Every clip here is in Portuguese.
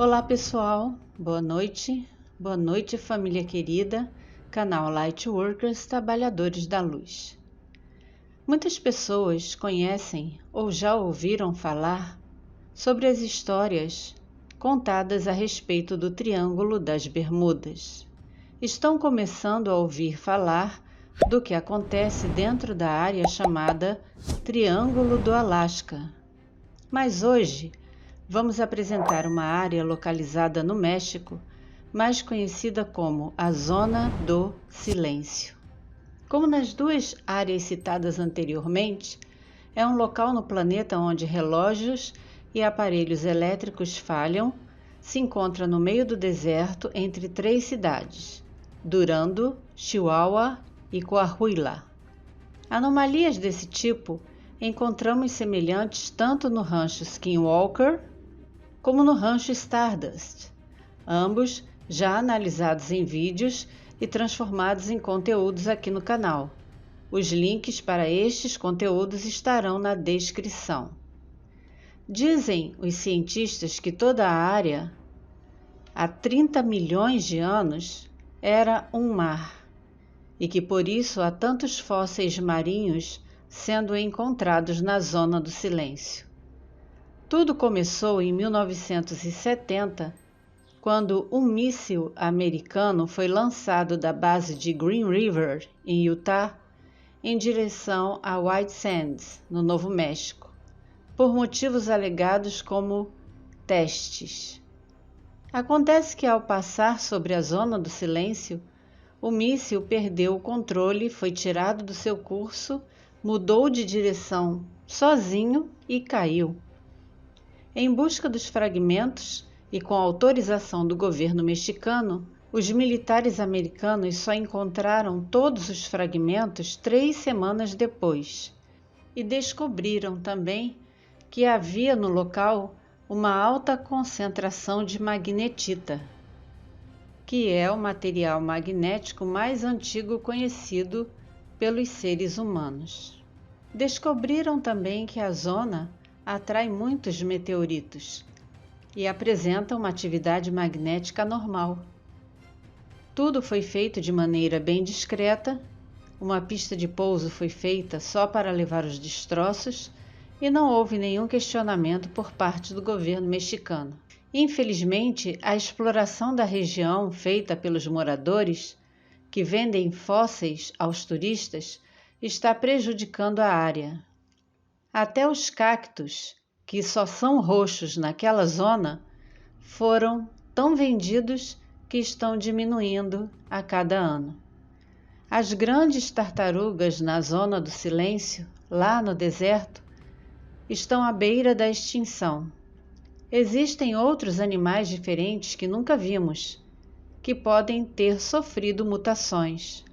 Olá pessoal, boa noite família querida, canal Lightworkers Trabalhadores da Luz. Muitas pessoas conhecem ou já ouviram falar sobre as histórias contadas a respeito do Triângulo das Bermudas. Estão começando a ouvir falar do que acontece dentro da área chamada Triângulo do Alasca. Mas hoje vamos apresentar uma área localizada no México, mais conhecida como a Zona do Silêncio. Como nas duas áreas citadas anteriormente, é um local no planeta onde relógios e aparelhos elétricos falham, se encontra no meio do deserto entre três cidades, Durango, Chihuahua e Coahuila. Anomalias desse tipo encontramos semelhantes tanto no rancho Skinwalker como no rancho Stardust, ambos já analisados em vídeos e transformados em conteúdos aqui no canal. Os links para estes conteúdos estarão na descrição. Dizem os cientistas que toda a área, há 30 milhões de anos, era um mar, e que por isso há tantos fósseis marinhos sendo encontrados na Zona do Silêncio. Tudo começou em 1970, quando um míssil americano foi lançado da base de Green River, em Utah, em direção a White Sands, no Novo México, por motivos alegados como testes. Acontece que, ao passar sobre a Zona do Silêncio, o míssil perdeu o controle, foi tirado do seu curso, mudou de direção sozinho e caiu. Em busca dos fragmentos e com autorização do governo mexicano, os militares americanos só encontraram todos os fragmentos 3 semanas depois e descobriram também que havia no local uma alta concentração de magnetita, que é o material magnético mais antigo conhecido pelos seres humanos. Descobriram também que a zona atrai muitos meteoritos e apresenta uma atividade magnética normal. Tudo foi feito de maneira bem discreta, uma pista de pouso foi feita só para levar os destroços e não houve nenhum questionamento por parte do governo mexicano. Infelizmente, a exploração da região feita pelos moradores, que vendem fósseis aos turistas, está prejudicando a área. Até os cactos, que só são roxos naquela zona, foram tão vendidos que estão diminuindo a cada ano. As grandes tartarugas na Zona do Silêncio, lá no deserto, estão à beira da extinção. Existem outros animais diferentes que nunca vimos, que podem ter sofrido mutações.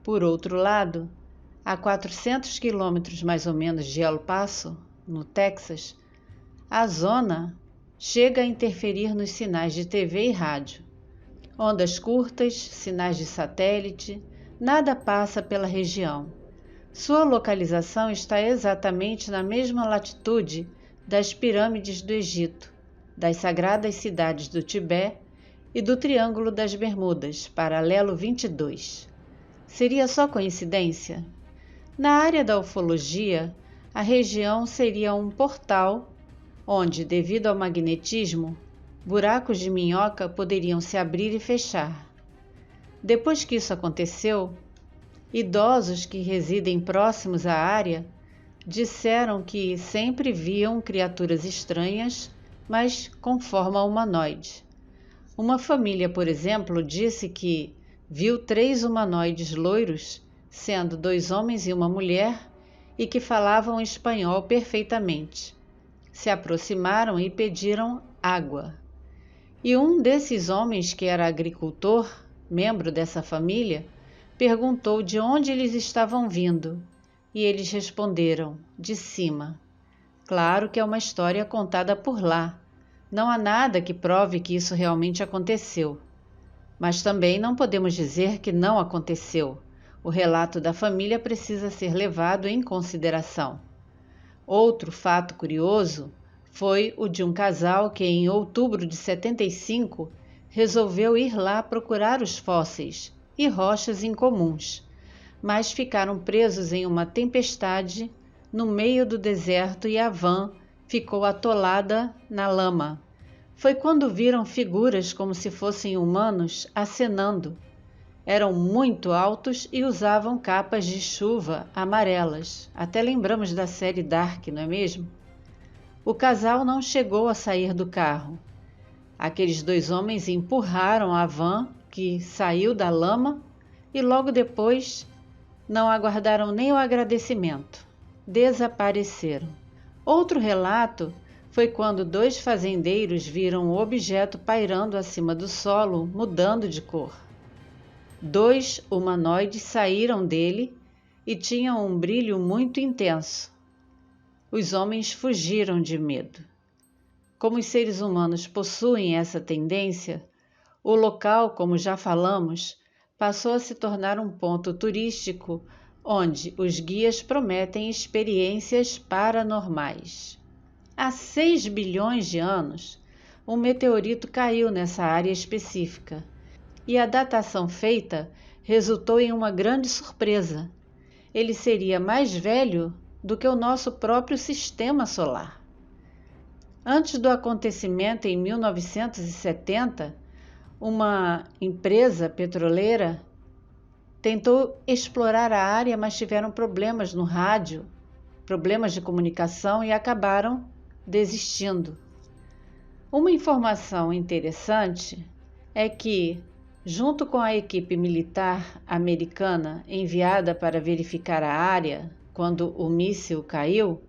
Por outro lado, a 400 quilômetros mais ou menos de El Paso, no Texas, a zona chega a interferir nos sinais de TV e rádio. Ondas curtas, sinais de satélite, nada passa pela região. Sua localização está exatamente na mesma latitude das pirâmides do Egito, das sagradas cidades do Tibete e do Triângulo das Bermudas, paralelo 22. Seria só coincidência? Na área da ufologia, a região seria um portal onde, devido ao magnetismo, buracos de minhoca poderiam se abrir e fechar. Depois que isso aconteceu, idosos que residem próximos à área disseram que sempre viam criaturas estranhas, mas com forma humanoide. Uma família, por exemplo, disse que viu 3 humanoides loiros, sendo 2 homens e uma mulher, e que falavam espanhol perfeitamente. Se aproximaram e pediram água. E um desses homens, que era agricultor, membro dessa família, perguntou de onde eles estavam vindo, e eles responderam: de cima. Claro que é uma história contada por lá. Não há nada que prove que isso realmente aconteceu. Mas também não podemos dizer que não aconteceu. O relato da família precisa ser levado em consideração. Outro fato curioso foi o de um casal que, em outubro de 75, resolveu ir lá procurar os fósseis e rochas incomuns, mas ficaram presos em uma tempestade no meio do deserto e a van ficou atolada na lama. Foi quando viram figuras como se fossem humanos acenando. Eram muito altos e usavam capas de chuva amarelas. Até lembramos da série Dark, não é mesmo? O casal não chegou a sair do carro. Aqueles dois homens empurraram a van, que saiu da lama, e logo depois não aguardaram nem o agradecimento. Desapareceram. Outro relato foi quando dois fazendeiros viram o objeto pairando acima do solo, mudando de cor. Dois humanoides saíram dele e tinham um brilho muito intenso. Os homens fugiram de medo. Como os seres humanos possuem essa tendência, o local, como já falamos, passou a se tornar um ponto turístico onde os guias prometem experiências paranormais. Há 6 bilhões de anos, um meteorito caiu nessa área específica e a datação feita resultou em uma grande surpresa. Ele seria mais velho do que o nosso próprio sistema solar. Antes do acontecimento, em 1970, uma empresa petroleira tentou explorar a área, mas tiveram problemas no rádio, problemas de comunicação e acabaram desistindo. Uma informação interessante é que, junto com a equipe militar americana enviada para verificar a área quando o míssil caiu,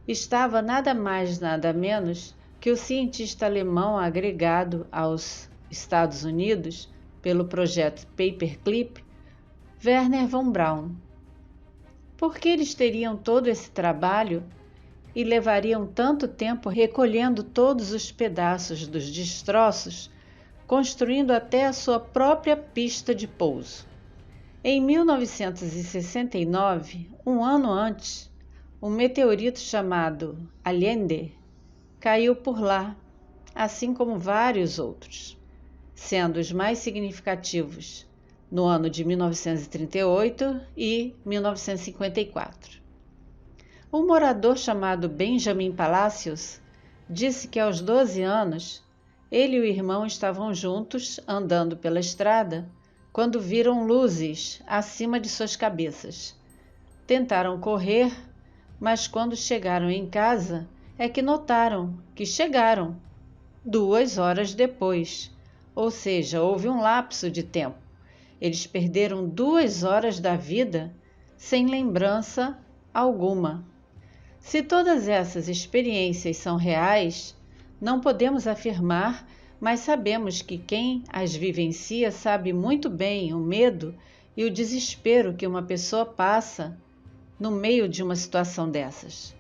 estava nada mais nada menos que o cientista alemão agregado aos Estados Unidos pelo projeto Paperclip, Wernher von Braun. Por que eles teriam todo esse trabalho e levariam tanto tempo recolhendo todos os pedaços dos destroços, construindo até a sua própria pista de pouso? Em 1969, um ano antes, um meteorito chamado Allende caiu por lá, assim como vários outros, sendo os mais significativos no ano de 1938 e 1954. Um morador chamado Benjamin Palacios disse que aos 12 anos, ele e o irmão estavam juntos andando pela estrada quando viram luzes acima de suas cabeças. Tentaram correr, mas quando chegaram em casa é que notaram que chegaram 2 horas depois, ou seja, houve um lapso de tempo. Eles perderam 2 horas da vida sem lembrança alguma. Se todas essas experiências são reais, não podemos afirmar, mas sabemos que quem as vivencia sabe muito bem o medo e o desespero que uma pessoa passa no meio de uma situação dessas.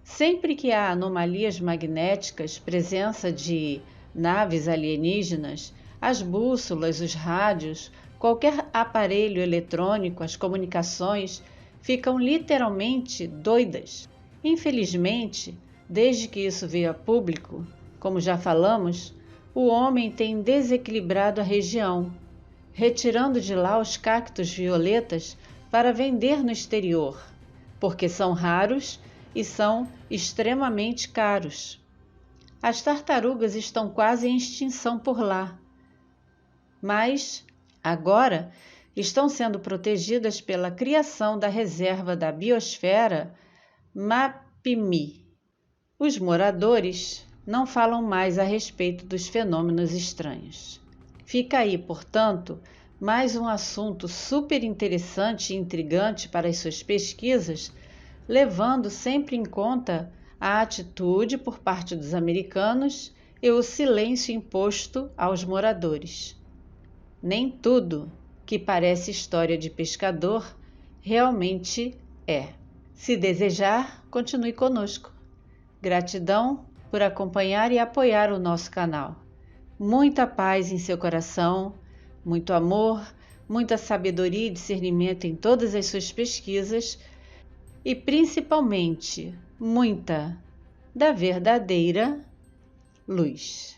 Sempre que há anomalias magnéticas, presença de naves alienígenas, as bússolas, os rádios, qualquer aparelho eletrônico, as comunicações ficam literalmente doidas. Infelizmente, desde que isso veio a público, como já falamos, o homem tem desequilibrado a região, retirando de lá os cactos violetas para vender no exterior, porque são raros e são extremamente caros. As tartarugas estão quase em extinção por lá, mas agora estão sendo protegidas pela criação da reserva da biosfera Mapimi. Os moradores não falam mais a respeito dos fenômenos estranhos. Fica aí, portanto, mais um assunto super interessante e intrigante para as suas pesquisas, levando sempre em conta a atitude por parte dos americanos e o silêncio imposto aos moradores. Nem tudo que parece história de pescador realmente é. Se desejar, continue conosco. Gratidão por acompanhar e apoiar o nosso canal. Muita paz em seu coração, muito amor, muita sabedoria e discernimento em todas as suas pesquisas e, principalmente, muita da verdadeira luz.